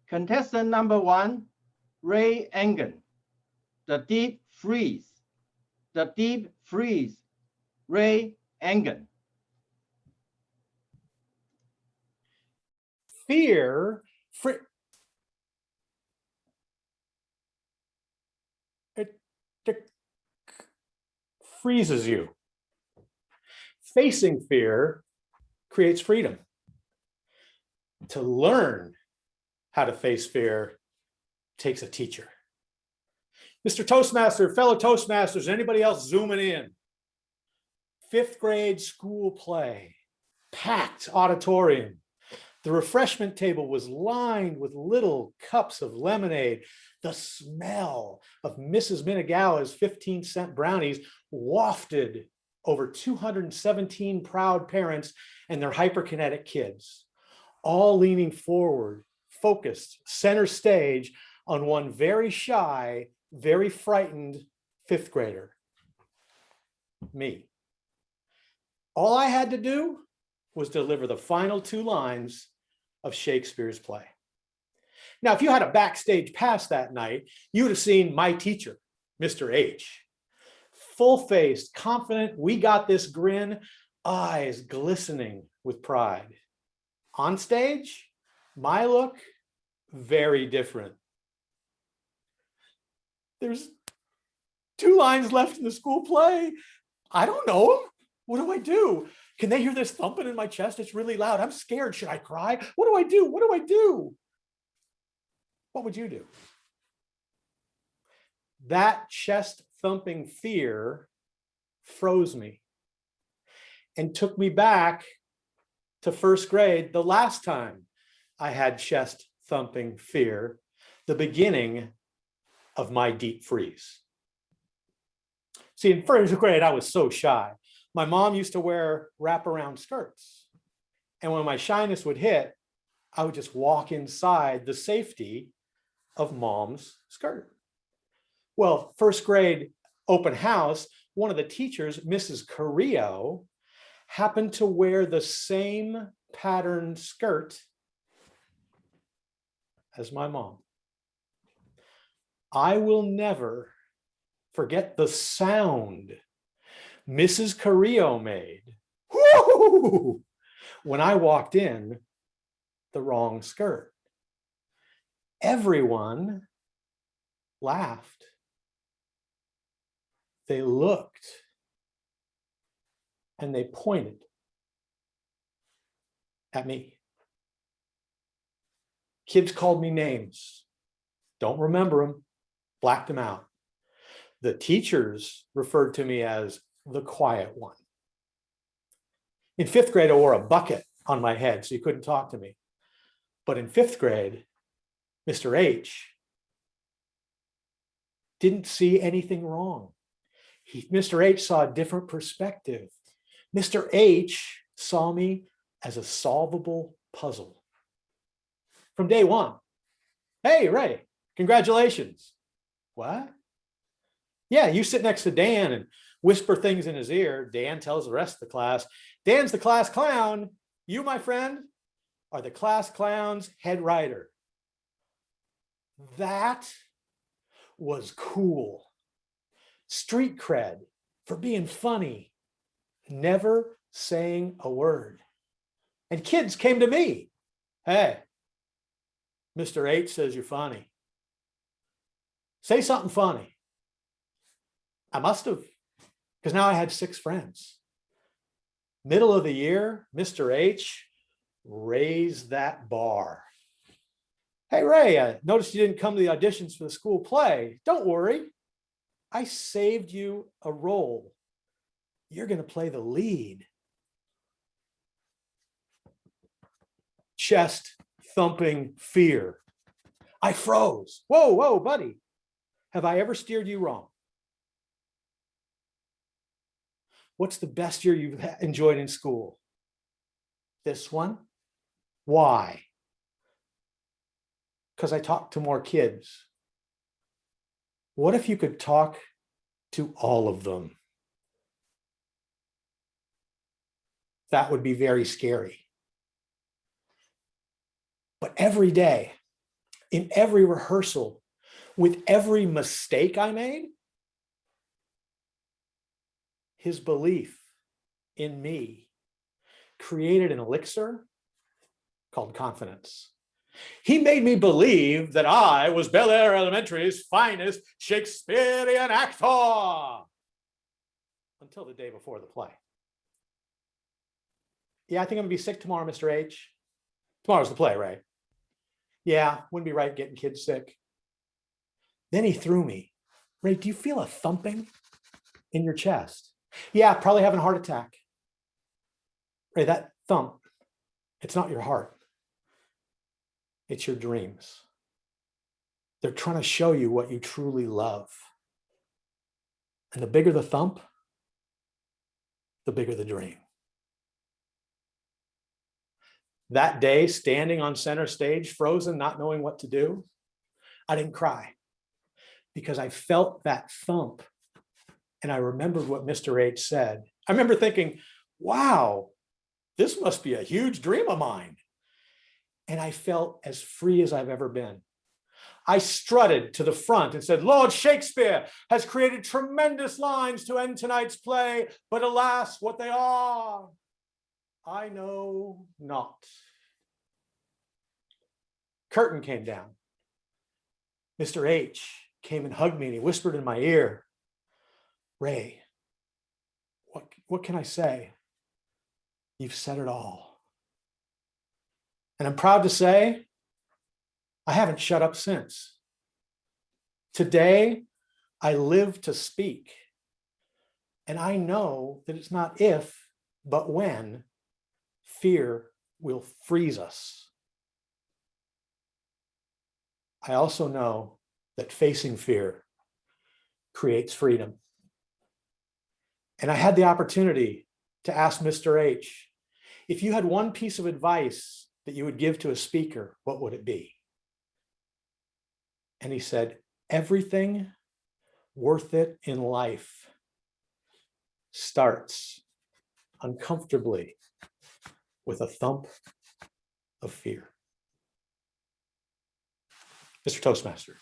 Contestant number 1, Ray Engan. The Deep Freeze. The Deep Freeze. Ray Engan. Fear, it freezes you. Facing fear creates freedom. To learn how to face fear takes a teacher. Mr. Toastmaster, fellow Toastmasters, anybody else zooming in? 5th grade school play, packed auditorium. The refreshment table was lined with little cups of lemonade. The smell of Mrs. Minagawa's 15-cent brownies wafted over 217 proud parents and their hyperkinetic kids, all leaning forward, focused, center stage on one very shy, very frightened 5th grader, me. All I had to do was deliver the final 2 lines of Shakespeare's play. Now, if you had a backstage pass that night, you would have seen my teacher, Mr. H. Full-faced, confident, we got this grin, eyes glistening with pride. On stage, my look, very different. There's 2 lines left in the school play. I don't know them. What do I do? Can they hear this thumping in my chest? It's really loud. I'm scared. Should I cry? What do I do? What do I do? What would you do? That chest thumping fear froze me and took me back to 1st grade, the last time I had chest thumping fear, the beginning of my deep freeze. See, in 1st grade, I was so shy. My mom used to wear wraparound skirts. And when my shyness would hit, I would just walk inside the safety of mom's skirt. Well, 1st grade open house, one of the teachers, Mrs. Carrillo, happened to wear the same patterned skirt as my mom. I will never forget the sound Mrs. Carrillo made when I walked in the wrong skirt. Everyone laughed. They looked and they pointed at me. Kids called me names. Don't remember them, blacked them out. The teachers referred to me as the quiet one. In 5th grade, I wore a bucket on my head, so you couldn't talk to me. But in 5th grade, Mr. H didn't see anything wrong. Mr. H saw a different perspective. Mr. H saw me as a solvable puzzle. From day one, hey, Ray, congratulations. What? Yeah, you sit next to Dan and whisper things in his ear. Dan tells the rest of the class, Dan's the class clown. You, my friend, are the class clown's head writer. That was cool. Street cred for being funny, never saying a word. And kids came to me. Hey, Mr. H says you're funny. Say something funny. I must have, because now I had 6 friends. Middle of the year, Mr. H raised that bar. Hey, Ray, I noticed you didn't come to the auditions for the school play. Don't worry. I saved you a role. You're going to play the lead. Chest thumping fear. I froze. Whoa, whoa, buddy. Have I ever steered you wrong? What's the best year you've enjoyed in school? This one. Why? Because I talked to more kids. What if you could talk to all of them? That would be very scary. But every day, in every rehearsal, with every mistake I made, his belief in me created an elixir called confidence. He made me believe that I was Bel Air Elementary's finest Shakespearean actor until the day before the play. Yeah, I think I'm gonna be sick tomorrow, Mr. H. Tomorrow's the play, right? Yeah, wouldn't be right getting kids sick. Then he threw me. Ray, do you feel a thumping in your chest? Yeah, probably having a heart attack. Ray, that thump, it's not your heart. It's your dreams. They're trying to show you what you truly love. And the bigger the thump, the bigger the dream. That day, standing on center stage, frozen, not knowing what to do, I didn't cry because I felt that thump and I remembered what Mr. H said. I remember thinking, wow, this must be a huge dream of mine. And I felt as free as I've ever been. I strutted to the front and said, Lord Shakespeare has created tremendous lines to end tonight's play, but alas, what they are, I know not. Curtain came down. Mr. H came and hugged me and he whispered in my ear, Ray, what can I say? You've said it all. And I'm proud to say, I haven't shut up since. Today, I live to speak. And I know that it's not if, but when fear will freeze us. I also know that facing fear creates freedom. And I had the opportunity to ask Mr. H, if you had one piece of advice that you would give to a speaker, what would it be? And he said, everything worth it in life starts uncomfortably with a thump of fear. Mr. Toastmaster.